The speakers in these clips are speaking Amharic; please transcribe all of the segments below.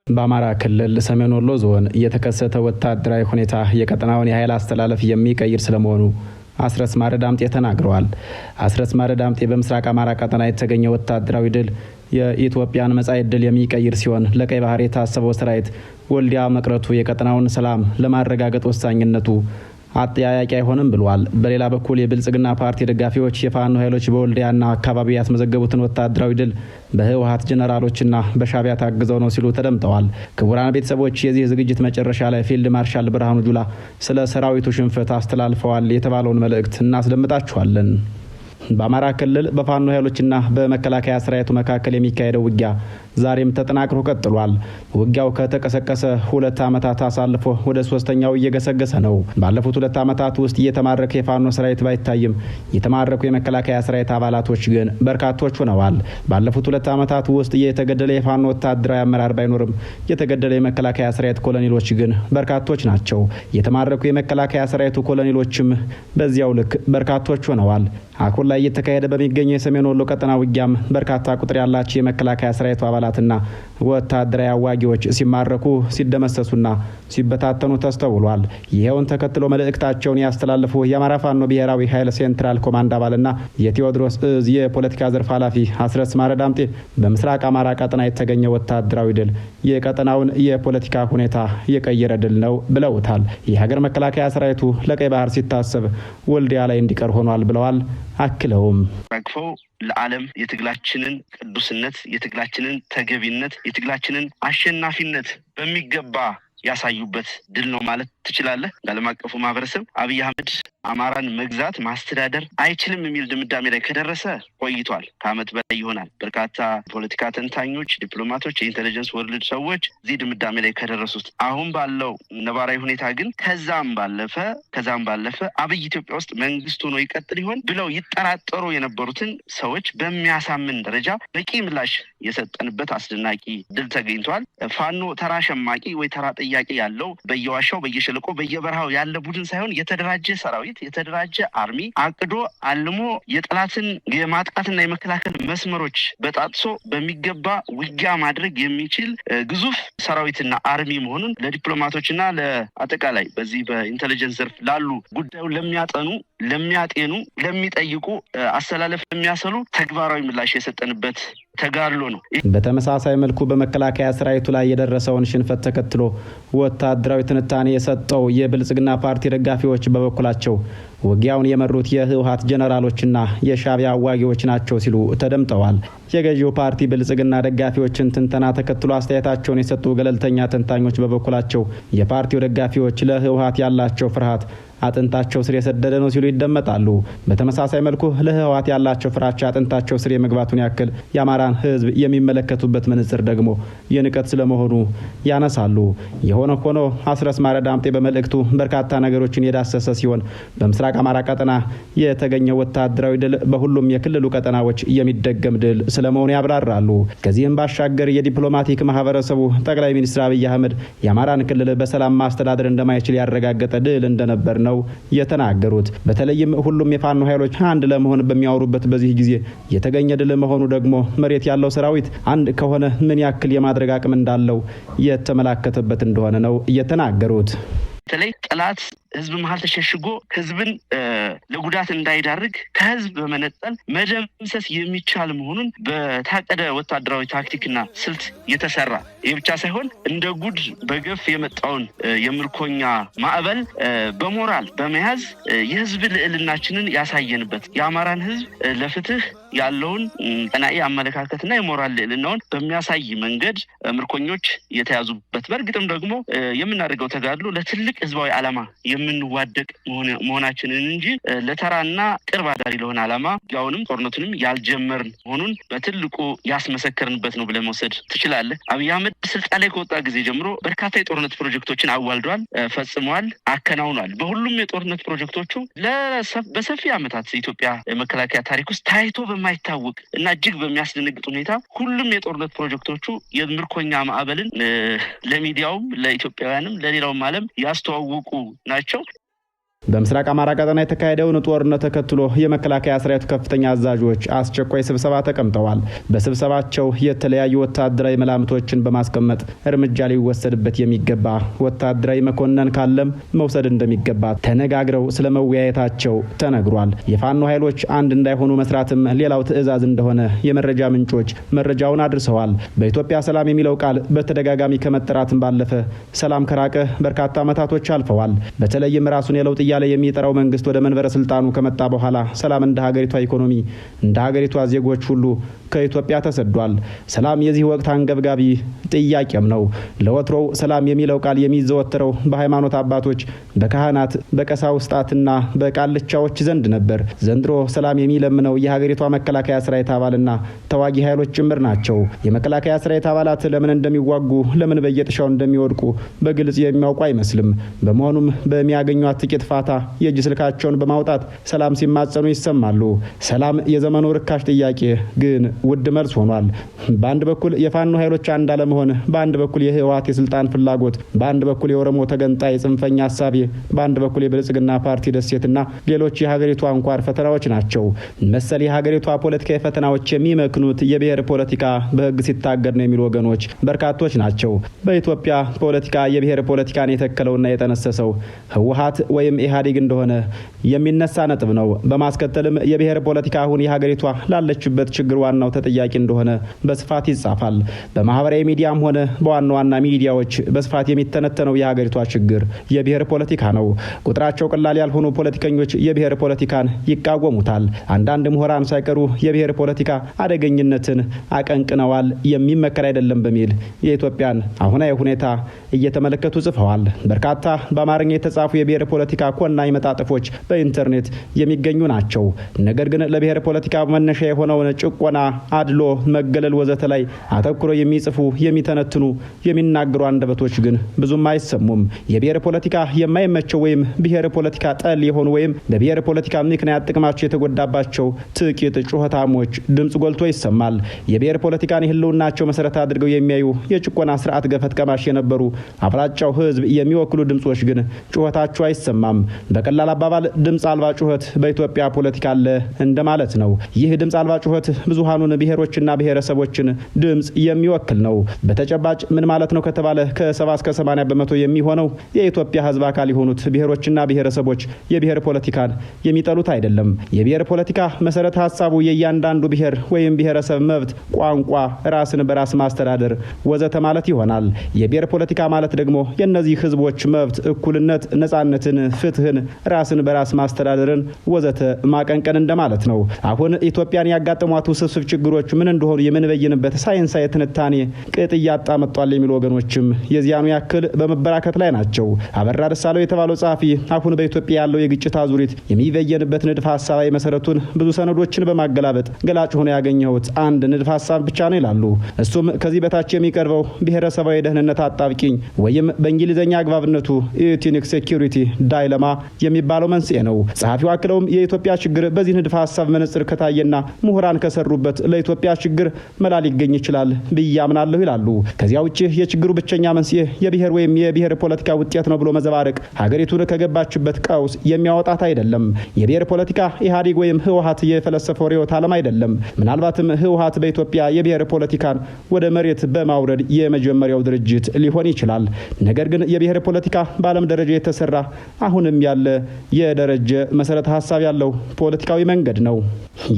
በአማራ ክልል ሰሜን ወሎ ዞን የተከሰተ ወታደራዊ ሁኔታ የቀጠናውን የኃይል አስተላለፍ የሚቀይር ስለመሆኑ አስረስ ማረዳምጤ ተናግረዋል። አስረስ ማረዳምጤ በምስራቅ አማራ ቀጠና የተገኘ ወታደራዊ ድል የኢትዮጵያን መጻኢ ዕድል የሚቀይር ሲሆን ለቀይ ባህር የታሰበው ሰራዊት ወልዲያ መቅረቱ የቀጠናውን ሰላም ለማረጋገጥ ወሳኝነቱ አጠያያቂ አይሆንም ብሏል። በሌላ በኩል የብልጽግና ፓርቲ ደጋፊዎች የፋኖ ኃይሎች በወልዲያና አካባቢ ያስመዘገቡትን ወታደራዊ ድል በህወሓት ጀነራሎችና በሻዕቢያ ታግዘው ነው ሲሉ ተደምጠዋል። ክቡራን ቤተሰቦች የዚህ ዝግጅት መጨረሻ ላይ ፊልድ ማርሻል ብርሃኑ ጁላ ስለ ሰራዊቱ ሽንፈት አስተላልፈዋል የተባለውን መልእክት እናስደምጣችኋለን። በአማራ ክልል በፋኖ ኃይሎችና በመከላከያ ሰራዊቱ መካከል የሚካሄደው ውጊያ ዛሬም ተጠናክሮ ቀጥሏል። ውጊያው ከተቀሰቀሰ 2 ዓመታት አሳልፎ ወደ 3ኛው እየገሰገሰ ነው። ባለፉት 2 ዓመታት ውስጥ እየተማረከ የፋኖ ሰራዊት ባይታይም የተማረኩ የመከላከያ ሰራዊት አባላቶች ግን በርካቶች ሆነዋል። ባለፉት 2 ዓመታት ውስጥ የተገደለ የፋኖ ወታደራዊ አመራር ባይኖርም የተገደለ የመከላከያ ሰራዊት ኮሎኔሎች ግን በርካቶች ናቸው። የተማረኩ የመከላከያ ሰራዊቱ ኮሎኔሎችም በዚያው ልክ በርካቶች ሆነዋል። አሁን ላይ እየተካሄደ በሚገኘው የሰሜን ወሎ ቀጠና ውጊያም በርካታ ቁጥር ያላቸው የመከላከያ ሰራዊቱ አባላትና ወታደራዊ አዋጊዎች ሲማረኩ ሲደመሰሱና ሲበታተኑ ተስተውሏል። ይሄውን ተከትሎ መልእክታቸውን ያስተላልፉ የአማራ ፋኖ ብሔራዊ ኃይል ሴንትራል ኮማንድ አባልና የቴዎድሮስ እዝ የፖለቲካ ዘርፍ ኃላፊ አስረስ ማረዳምጤ በምስራቅ አማራ ቀጠና የተገኘ ወታደራዊ ድል የቀጠናውን የፖለቲካ ሁኔታ የቀየረ ድል ነው ብለውታል። የሀገር መከላከያ ሰራዊቱ ለቀይ ባህር ሲታሰብ ወልዲያ ላይ እንዲቀር ሆኗል ብለዋል። አክለውም ረግፈው ለዓለም የትግላችንን ቅዱስነት፣ የትግላችንን ተገቢነት፣ የትግላችንን አሸናፊነት በሚገባ ያሳዩበት ድል ነው ማለት ትችላለህ። ለዓለም አቀፉ ማህበረሰብ አብይ አህመድ አማራን መግዛት ማስተዳደር አይችልም የሚል ድምዳሜ ላይ ከደረሰ ቆይቷል። ከዓመት በላይ ይሆናል። በርካታ ፖለቲካ ተንታኞች፣ ዲፕሎማቶች፣ የኢንተለጀንስ ወርልድ ሰዎች እዚህ ድምዳሜ ላይ ከደረሱት አሁን ባለው ነባራዊ ሁኔታ ግን ከዛም ባለፈ አብይ ኢትዮጵያ ውስጥ መንግስት ሆኖ ይቀጥል ይሆን ብለው ይጠራጠሩ የነበሩትን ሰዎች በሚያሳምን ደረጃ በቂ ምላሽ የሰጠንበት አስደናቂ ድል ተገኝቷል። ፋኖ ተራ ሸማቂ ወይ ተራ ጥያቄ ያለው በየዋሻው በየሸለቆ በየበረሃው ያለ ቡድን ሳይሆን የተደራጀ ሰራዊት፣ የተደራጀ አርሚ አቅዶ አልሞ የጠላትን የማጥቃትና የመከላከል መስመሮች በጣጥሶ በሚገባ ውጊያ ማድረግ የሚችል ግዙፍ ሰራዊትና አርሚ መሆኑን ለዲፕሎማቶችና ለአጠቃላይ በዚህ በኢንተለጀንስ ዘርፍ ላሉ ጉዳዩን ለሚያጤኑ ለሚጠይቁ አሰላለፍ ለሚያሰሉ ተግባራዊ ምላሽ የሰጠንበት ተጋድሎ ነው። በተመሳሳይ መልኩ በመከላከያ ሰራዊቱ ላይ የደረሰውን ሽንፈት ተከትሎ ወታደራዊ ትንታኔ የሰጠው የብልጽግና ፓርቲ ደጋፊዎች በበኩላቸው ውጊያውን የመሩት የህወሓት ጀነራሎችና የሻዕቢያ አዋጊዎች ናቸው ሲሉ ተደምጠዋል። የገዢው ፓርቲ ብልጽግና ደጋፊዎችን ትንተና ተከትሎ አስተያየታቸውን የሰጡ ገለልተኛ ተንታኞች በበኩላቸው የፓርቲው ደጋፊዎች ለህወሓት ያላቸው ፍርሃት አጥንታቸው ስር የሰደደ ነው ሲሉ ይደመጣሉ። በተመሳሳይ መልኩ ለህወሓት ያላቸው ፍራቻ አጥንታቸው ስር የመግባቱን ያክል የአማራን ህዝብ የሚመለከቱበት መነጽር ደግሞ የንቀት ስለመሆኑ ያነሳሉ። የሆነ ሆኖ አስረስ ማረዳምጤ በመልእክቱ በርካታ ነገሮችን የዳሰሰ ሲሆን በምስራቅ አማራ ቀጠና የተገኘ ወታደራዊ ድል በሁሉም የክልሉ ቀጠናዎች የሚደገም ድል ስለመሆኑ ያብራራሉ። ከዚህም ባሻገር የዲፕሎማቲክ ማህበረሰቡ ጠቅላይ ሚኒስትር አብይ አህመድ የአማራን ክልል በሰላም ማስተዳደር እንደማይችል ያረጋገጠ ድል እንደነበር ነው የተናገሩት። በተለይም ሁሉም የፋኖ ኃይሎች አንድ ለመሆን በሚያወሩበት በዚህ ጊዜ የተገኘ ድል መሆኑ ደግሞ መሬት ያለው ሰራዊት አንድ ከሆነ ምን ያክል የማድረግ አቅም እንዳለው የተመላከተበት እንደሆነ ነው የተናገሩት። በተለይ ጠላት ህዝብ መሀል ተሸሽጎ ህዝብን ለጉዳት እንዳይዳርግ ከህዝብ በመነጠል መደምሰስ የሚቻል መሆኑን በታቀደ ወታደራዊ ታክቲክና ስልት የተሰራ ይህ ብቻ ሳይሆን እንደ ጉድ በገፍ የመጣውን የምርኮኛ ማዕበል በሞራል በመያዝ የህዝብ ልዕልናችንን ያሳየንበት የአማራን ህዝብ ለፍትህ ያለውን ቀናኢ አመለካከትና የሞራል ልዕልናውን በሚያሳይ መንገድ ምርኮኞች የተያዙበት በእርግጥም ደግሞ የምናደርገው ተጋድሎ ለትልቅ ህዝባዊ ዓላማ የምንዋደቅ መሆናችንን እንጂ ለተራና ቅርብ አዳሪ ለሆነ ዓላማ ያውንም ጦርነቱንም ያልጀመርን መሆኑን በትልቁ ያስመሰከርንበት ነው ብለን መውሰድ ትችላለህ። አብይ አህመድ ስልጣን ላይ ከወጣ ጊዜ ጀምሮ በርካታ የጦርነት ፕሮጀክቶችን አዋልዷል፣ ፈጽሟል፣ አከናውኗል። በሁሉም የጦርነት ፕሮጀክቶቹ በሰፊ ዓመታት ኢትዮጵያ መከላከያ ታሪክ ውስጥ ታይቶ በማይታወቅ እና እጅግ በሚያስደነግጥ ሁኔታ ሁሉም የጦርነት ፕሮጀክቶቹ የምርኮኛ ማዕበልን ለሚዲያውም ለኢትዮጵያውያንም ለሌላውም ዓለም ያስተዋወቁ ናቸው። በምስራቅ አማራ ቀጠና የተካሄደውን ጦርነት ተከትሎ የመከላከያ ሰራዊቱ ከፍተኛ አዛዦች አስቸኳይ ስብሰባ ተቀምጠዋል። በስብሰባቸው የተለያዩ ወታደራዊ መላምቶችን በማስቀመጥ እርምጃ ሊወሰድበት የሚገባ ወታደራዊ መኮንን ካለም መውሰድ እንደሚገባ ተነጋግረው ስለመወያየታቸው ተነግሯል። የፋኖ ኃይሎች አንድ እንዳይሆኑ መስራትም ሌላው ትዕዛዝ እንደሆነ የመረጃ ምንጮች መረጃውን አድርሰዋል። በኢትዮጵያ ሰላም የሚለው ቃል በተደጋጋሚ ከመጠራትም ባለፈ ሰላም ከራቀ በርካታ ዓመታቶች አልፈዋል። በተለይም ራሱን የለውጥ እያለ የሚጠራው መንግስት ወደ መንበረ ስልጣኑ ከመጣ በኋላ ሰላም እንደ ሀገሪቷ ኢኮኖሚ እንደ ሀገሪቷ ዜጎች ሁሉ ከኢትዮጵያ ተሰዷል። ሰላም የዚህ ወቅት አንገብጋቢ ጥያቄም ነው። ለወትሮው ሰላም የሚለው ቃል የሚዘወትረው በሃይማኖት አባቶች፣ በካህናት፣ በቀሳውስታትና በቃልቻዎች ዘንድ ነበር። ዘንድሮ ሰላም የሚለምነው የሀገሪቷ መከላከያ ሰራዊት አባልና ተዋጊ ኃይሎች ጭምር ናቸው። የመከላከያ ሰራዊት አባላት ለምን እንደሚዋጉ፣ ለምን በየጥሻው እንደሚወድቁ በግልጽ የሚያውቁ አይመስልም። በመሆኑም በሚያገኟት ጥቂት ፋታ የእጅ ስልካቸውን በማውጣት ሰላም ሲማጸኑ ይሰማሉ። ሰላም የዘመኑ ርካሽ ጥያቄ ግን ውድ መልስ ሆኗል። በአንድ በኩል የፋኖ ኃይሎች አንድ አለመሆን፣ በአንድ በኩል የህወሓት የስልጣን ፍላጎት፣ በአንድ በኩል የኦሮሞ ተገንጣይ ጽንፈኛ ሀሳቤ፣ በአንድ በኩል የብልጽግና ፓርቲ ደሴትና ሌሎች የሀገሪቷ አንኳር ፈተናዎች ናቸው። መሰል የሀገሪቷ ፖለቲካዊ ፈተናዎች የሚመክኑት የብሔር ፖለቲካ በህግ ሲታገድ ነው የሚሉ ወገኖች በርካቶች ናቸው። በኢትዮጵያ ፖለቲካ የብሔር ፖለቲካን የተከለውና የጠነሰሰው ህወሓት ወይም ኢህአዴግ እንደሆነ የሚነሳ ነጥብ ነው። በማስከተልም የብሔር ፖለቲካ አሁን የሀገሪቷ ላለችበት ችግር ዋናው ተጠያቂ እንደሆነ በስፋት ይጻፋል። በማህበራዊ ሚዲያም ሆነ በዋና ዋና ሚዲያዎች በስፋት የሚተነተነው የሀገሪቷ ችግር የብሔር ፖለቲካ ነው። ቁጥራቸው ቀላል ያልሆኑ ፖለቲከኞች የብሔር ፖለቲካን ይቃወሙታል። አንዳንድ ምሁራን ሳይቀሩ የብሔር ፖለቲካ አደገኝነትን አቀንቅነዋል፣ የሚመከር አይደለም በሚል የኢትዮጵያን አሁናዊ ሁኔታ እየተመለከቱ ጽፈዋል። በርካታ በአማርኛ የተጻፉ የብሔር ፖለቲካ ኮናኝ መጣጥፎች በኢንተርኔት የሚገኙ ናቸው። ነገር ግን ለብሔር ፖለቲካ መነሻ የሆነውን ጭቆና፣ አድሎ፣ መገለል ወዘተ ላይ አተኩሮ የሚጽፉ የሚተነትኑ የሚናገሩ አንደበቶች ግን ብዙም አይሰሙም። የብሔር ፖለቲካ የማይመቸው ወይም ብሔር ፖለቲካ ጠል የሆኑ ወይም በብሔር ፖለቲካ ምክንያት ጥቅማቸው የተጎዳባቸው ጥቂት ጩኸታሞች ድምጽ ጎልቶ ይሰማል። የብሔር ፖለቲካን የህልውናቸው መሰረት አድርገው የሚያዩ የጭቆና ስርዓት ገፈት ቀማሽ የነበሩ አብላጫው ህዝብ የሚወክሉ ድምጾች ግን ጩኸታቸው አይሰማም። በቀላል አባባል ድምጽ አልባ ጩኸት በኢትዮጵያ ፖለቲካ አለ እንደማለት ነው። ይህ ድምጽ አልባ ጩኸት ብዙሃኑን ብሔሮችና ብሔረሰቦችን ድምጽ የሚወክል ነው። በተጨባጭ ምን ማለት ነው ከተባለ ከ70 እስከ 80 በመቶ የሚሆነው የኢትዮጵያ ህዝብ አካል የሆኑት ብሔሮችና ብሔረሰቦች የብሔር ፖለቲካን የሚጠሉት አይደለም። የብሔር ፖለቲካ መሰረተ ሀሳቡ የእያንዳንዱ ብሔር ወይም ብሔረሰብ መብት፣ ቋንቋ፣ ራስን በራስ ማስተዳደር ወዘተ ማለት ይሆናል። የብሔር ፖለቲካ ማለት ደግሞ የእነዚህ ህዝቦች መብት፣ እኩልነት፣ ነጻነትን፣ ፍትህን፣ ራስን በራስ ማስተዳደርን ወዘተ ማቀንቀን እንደማለት ነው። አሁን ኢትዮጵያን ያጋጠሟት ውስብስብ ችግሮች ምን እንደሆኑ የምንበይንበት ሳይንሳዊ ትንታኔ ቅጥ እያጣ መጥቷል የሚሉ ወገኖችም የዚያኑ ያክል በመበራከት ላይ ናቸው። አበራ ደሳለው የተባለው ጸሐፊ አሁን በኢትዮጵያ ያለው የግጭት አዙሪት የሚበየንበት ንድፍ ሀሳባዊ መሰረቱን ብዙ ሰነዶችን በማገላበጥ ገላጭ ሆኖ ያገኘሁት አንድ ንድፍ ሀሳብ ብቻ ነው ይላሉ። እሱም ከዚህ በታች የሚቀርበው ብሔረሰባዊ ደህንነት አጣብቂኝ ወይም በእንግሊዝኛ አግባብነቱ ኢትኒክ ሴኩሪቲ ዳይለማ የሚባለው መንስኤ ነው። ጸሐፊው አክለውም የኢትዮጵያ ችግር በዚህ ንድፍ ሀሳብ መነጽር ከታየና ምሁራን ከሰሩበት ለኢትዮጵያ ችግር መላ ሊገኝ ይችላል ብዬ አምናለሁ ይላሉ። ከዚያ ውጭ የችግሩ ብቸኛ መንስኤ የብሔር ወይም የብሔር ፖለቲካ ውጤት ነው ብሎ መዘባረቅ ሀገሪቱን ከገባችበት ቀውስ የሚያወጣት አይደለም። የብሔር ፖለቲካ ኢህአዴግ ወይም ህወሓት የፈለሰፈው ርዕዮተ ዓለም አይደለም። ምናልባትም ህወሓት በኢትዮጵያ የብሔር ፖለቲካን ወደ መሬት በማውረድ የመጀመሪያው ድርጅት ሊሆን ይችላል። ነገር ግን የብሔር ፖለቲካ በዓለም ደረጃ የተሰራ አሁንም ያለ የደረጀ መሰረተ ሀሳብ ያለው ፖለቲካዊ መንገድ ነው።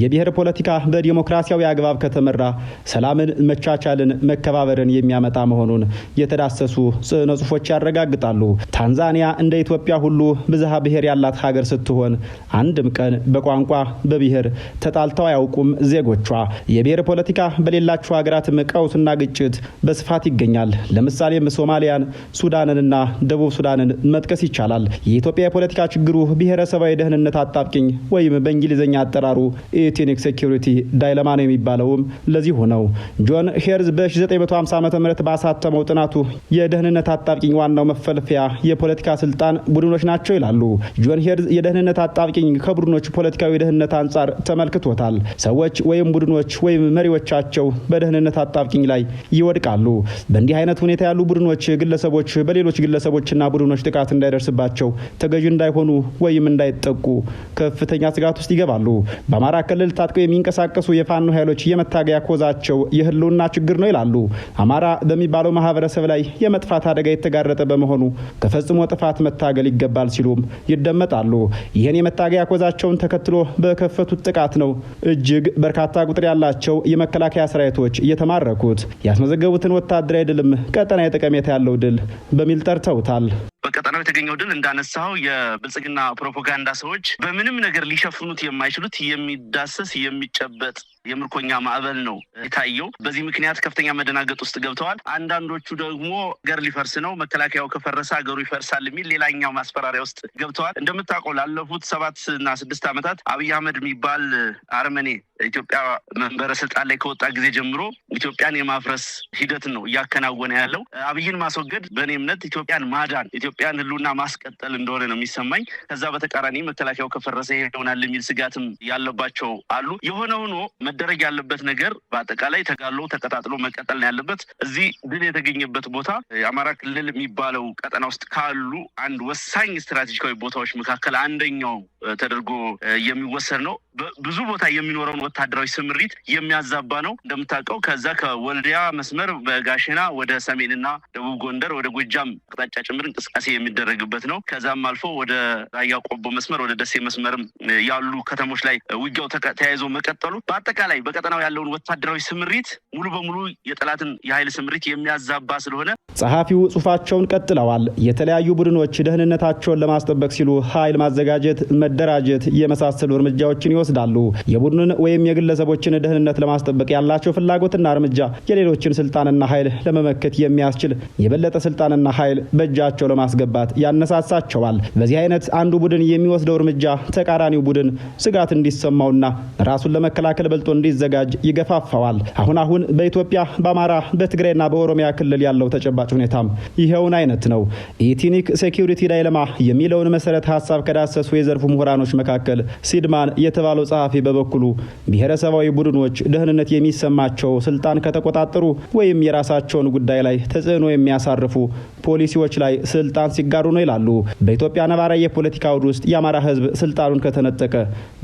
የብሔር ፖለቲካ በዲሞክራሲያዊ አግባብ ከተመራ ሰላምን፣ መቻቻልን፣ መከባበርን የሚያመጣ መሆኑን የተዳሰሱ ጽሑነ ጽሑፎች ያረጋግጣሉ። ታንዛኒያ እንደ ኢትዮጵያ ሁሉ ብዝሃ ብሔር ያላት ሀገር ስትሆን አንድም ቀን በቋንቋ በብሔር ተጣልተው አያውቁም ዜጎቿ። የብሔር ፖለቲካ በሌላቸው ሀገራትም ቀውስና ግጭት በስፋት ይገኛል። ለምሳሌም ሶማሊያን፣ ሱዳንንና ደቡብ ሱዳንን መጥቀስ ይቻላል። የኢትዮጵያ የፖለቲካ ችግሩ ብሔረሰባዊ ደህንነት አጣብቂኝ ወይም በእንግሊዝኛ አጠራሩ ኢትኒክ ሴኩሪቲ ዳይለማ ነው የሚባለውም ለዚሁ ነው። ጆን ሄርዝ በ1950 ዓ.ም ባሳተመው ጥናቱ የደህንነት አጣብቂኝ ዋናው መፈልፈያ የፖለቲካ ስልጣን ቡድኖች ናቸው ይላሉ። ጆን ሄርዝ የደህንነት አጣብቂኝ ከቡድኖች ፖለቲካዊ ደህንነት አንጻር ተመልክቶታል። ሰዎች ወይም ቡድኖች ወይም መሪዎቻቸው በደህንነት አጣብቂኝ ላይ ይወድቃሉ። በእንዲህ አይነት ሁኔታ ያሉ ቡድኖች ግለሰቦች በሌሎች ግለሰቦችና ቡድኖች ጥቃት እንዳይደርስባቸው ተገዥ እንዳይሆኑ ወይም እንዳይጠቁ ከፍተኛ ስጋት ውስጥ ይገባሉ። በአማራ ክልል ታጥቀው የሚንቀሳቀሱ የፋኖ ኃይሎች የመታገያ ኮዛቸው የህልውና ችግር ነው ይላሉ። አማራ በሚባለው ማህበረሰብ ላይ የመጥፋት አደጋ የተጋረጠ በመሆኑ ከፈጽሞ ጥፋት መታገል ይገባል ሲሉም ይደመጣሉ። ይህን የመታገያ ኮዛቸውን ተከትሎ በከፈቱት ጥቃት ነው እጅግ በርካታ ቁጥር ያላቸው የመከላከያ ሰራዊቶች እየተማረኩት። ያስመዘገቡትን ወታደራዊ ድልም ቀጠናዊ ጠቀሜታ ያለው ድል በሚል ጠርተውታል። በቀጠናው የተገኘው ድል እንዳነሳው የብልጽግና ፕሮፓጋንዳ ሰዎች በምንም ነገር ሊሸፍኑት የማይችሉት የሚዳሰስ የሚጨበጥ የምርኮኛ ማዕበል ነው የታየው። በዚህ ምክንያት ከፍተኛ መደናገጥ ውስጥ ገብተዋል። አንዳንዶቹ ደግሞ ሀገር ሊፈርስ ነው፣ መከላከያው ከፈረሰ ሀገሩ ይፈርሳል የሚል ሌላኛው ማስፈራሪያ ውስጥ ገብተዋል። እንደምታውቀው ላለፉት 7 እና 6 ዓመታት አብይ አህመድ የሚባል አረመኔ ኢትዮጵያ መንበረ ስልጣን ላይ ከወጣ ጊዜ ጀምሮ ኢትዮጵያን የማፍረስ ሂደት ነው እያከናወነ ያለው። አብይን ማስወገድ በእኔ እምነት ኢትዮጵያን ማዳን፣ ኢትዮጵያን ህልውና ማስቀጠል እንደሆነ ነው የሚሰማኝ። ከዛ በተቃራኒ መከላከያው ከፈረሰ ይሆናል የሚል ስጋትም ያለባቸው አሉ። የሆነ ሆኖ መደረግ ያለበት ነገር በአጠቃላይ ተጋድሎ ተቀጣጥሎ መቀጠል ነው ያለበት። እዚህ ድል የተገኘበት ቦታ የአማራ ክልል የሚባለው ቀጠና ውስጥ ካሉ አንድ ወሳኝ ስትራቴጂካዊ ቦታዎች መካከል አንደኛው ተደርጎ የሚወሰድ ነው። ብዙ ቦታ የሚኖረውን ወታደራዊ ስምሪት የሚያዛባ ነው። እንደምታውቀው ከዛ ከወልዲያ መስመር በጋሸና ወደ ሰሜንና ደቡብ ጎንደር ወደ ጎጃም አቅጣጫ ጭምር እንቅስቃሴ የሚደረግበት ነው። ከዛም አልፎ ወደ ራያ ቆቦ መስመር ወደ ደሴ መስመርም ያሉ ከተሞች ላይ ውጊያው ተያይዞ መቀጠሉ በአጠቃላይ በቀጠናው ያለውን ወታደራዊ ስምሪት ሙሉ በሙሉ የጠላትን የኃይል ስምሪት የሚያዛባ ስለሆነ ጸሐፊው ጽሑፋቸውን ቀጥለዋል። የተለያዩ ቡድኖች ደህንነታቸውን ለማስጠበቅ ሲሉ ኃይል ማዘጋጀት፣ መደራጀት የመሳሰሉ እርምጃዎችን ይወስዳሉ። የቡድንን ወይም የግለሰቦችን ደህንነት ለማስጠበቅ ያላቸው ፍላጎትና እርምጃ የሌሎችን ስልጣንና ኃይል ለመመከት የሚያስችል የበለጠ ስልጣንና ኃይል በእጃቸው ለማስገባት ያነሳሳቸዋል። በዚህ አይነት አንዱ ቡድን የሚወስደው እርምጃ ተቃራኒው ቡድን ስጋት እንዲሰማውና ራሱን ለመከላከል በልጦ እንዲዘጋጅ ይገፋፋዋል። አሁን በኢትዮጵያ በአማራ በትግራይና በኦሮሚያ ክልል ያለው ተጨባጭ ሁኔታም ይሄውን አይነት ነው። ኢትኒክ ሴኩሪቲ ዳይለማ የሚለውን መሰረት ሀሳብ ከዳሰሱ የዘርፉ ምሁራኖች መካከል ሲድማን የተባለው ጸሐፊ በበኩሉ ብሔረሰባዊ ቡድኖች ደህንነት የሚሰማቸው ስልጣን ከተቆጣጠሩ ወይም የራሳቸውን ጉዳይ ላይ ተጽዕኖ የሚያሳርፉ ፖሊሲዎች ላይ ስልጣን ሲጋሩ ነው ይላሉ። በኢትዮጵያ ነባራዊ የፖለቲካ አውድ ውስጥ የአማራ ሕዝብ ስልጣኑን ከተነጠቀ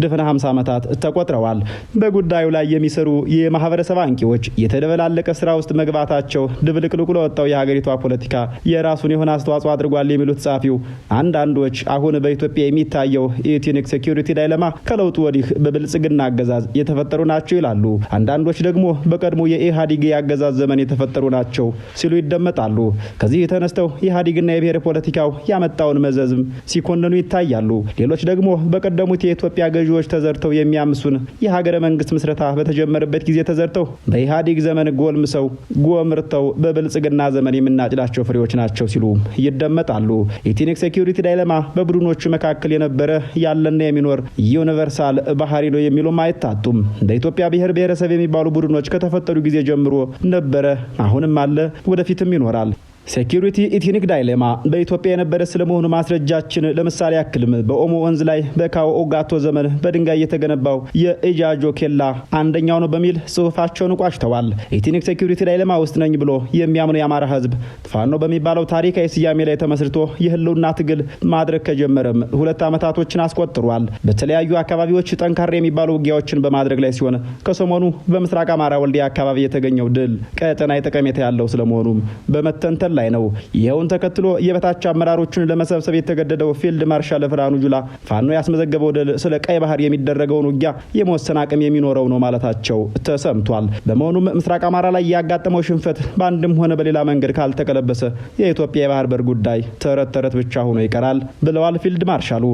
ድፍን 50 ዓመታት ተቆጥረዋል። በጉዳዩ ላይ የሚሰሩ የማህበረሰብ አንቂዎች የተደበላለቀ ስራ ውስጥ መግባታቸው ድብልቅልቁ ለወጣው የሀገሪቷ ፖለቲካ የራሱን የሆነ አስተዋጽኦ አድርጓል የሚሉት ጸሐፊው አንዳንዶች አሁን በኢትዮጵያ የሚታየው ኢትኒክ ሴኩሪቲ ዳይለማ ከለውጡ ወዲህ በብልጽግና አገዛዝ የተፈጠሩ ናቸው ይላሉ። አንዳንዶች ደግሞ በቀድሞ የኢህአዴግ የአገዛዝ ዘመን የተፈጠሩ ናቸው ሲሉ ይደመጣሉ። ከዚህ የተነስተው ኢህአዴግና የብሔር ፖለቲካው ያመጣውን መዘዝም ሲኮንኑ ይታያሉ። ሌሎች ደግሞ በቀደሙት የኢትዮጵያ ገዢዎች ተዘርተው የሚያምሱን የሀገረ መንግስት ምስረታ በተጀመረበት ጊዜ ተዘርተው በኢህአዴግ ዘመን ጎልምሰው ጎምርተው በብልጽግና ዘመን የምናጭዳቸው ፍሬዎች ናቸው ሲሉ ይደመጣሉ። ኢትኒክ ሴኩሪቲ ዳይለማ በቡድኖቹ መካከል የነበረ ያለና የሚኖር ዩኒቨርሳል ባህሪ ነው የሚሉም አይታጡም። በኢትዮጵያ ብሔር ብሔረሰብ የሚባሉ ቡድኖች ከተፈጠሩ ጊዜ ጀምሮ ነበረ፣ አሁንም አለ፣ ወደፊትም ይኖራል። ሴኩሪቲ ኢትኒክ ዳይሌማ በኢትዮጵያ የነበረ ስለመሆኑ ማስረጃችን ለምሳሌ ያክልም በኦሞ ወንዝ ላይ በካዎ ኦጋቶ ዘመን በድንጋይ የተገነባው የኢጃጆ ኬላ አንደኛው ነው በሚል ጽሑፋቸውን ቋጭተዋል። ኢትኒክ ሴኩሪቲ ዳይሌማ ውስጥ ነኝ ብሎ የሚያምኑ የአማራ ሕዝብ ፋኖ በሚባለው ታሪካዊ ስያሜ ላይ ተመስርቶ የህልውና ትግል ማድረግ ከጀመረም 2 ዓመታቶችን አስቆጥሯል። በተለያዩ አካባቢዎች ጠንካራ የሚባሉ ውጊያዎችን በማድረግ ላይ ሲሆን ከሰሞኑ በምስራቅ አማራ ወልዲያ አካባቢ የተገኘው ድል ቀጠናዊ ጠቀሜታ ያለው ስለመሆኑም በመተንተን ላይ ነው። ይኸውን ተከትሎ የበታች አመራሮችን ለመሰብሰብ የተገደደው ፊልድ ማርሻል ብርሃኑ ጁላ ፋኖ ያስመዘገበው ድል ስለ ቀይ ባህር የሚደረገውን ውጊያ የመወሰን አቅም የሚኖረው ነው ማለታቸው ተሰምቷል። በመሆኑም ምስራቅ አማራ ላይ ያጋጠመው ሽንፈት በአንድም ሆነ በሌላ መንገድ ካልተቀለበሰ የኢትዮጵያ የባህር በር ጉዳይ ተረት ተረት ብቻ ሆኖ ይቀራል ብለዋል ፊልድ ማርሻሉ።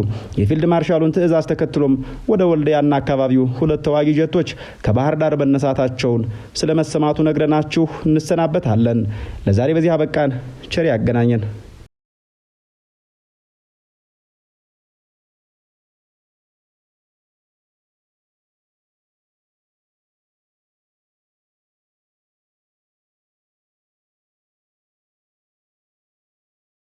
የፊልድ ማርሻሉን ትዕዛዝ ተከትሎም ወደ ወልዲያና አካባቢው 2 ተዋጊ ጀቶች ከባህር ዳር መነሳታቸውን ስለመሰማቱ ነግረናችሁ እንሰናበታለን። ለዛሬ በዚህ አበቃን። ቸር ያገናኘን።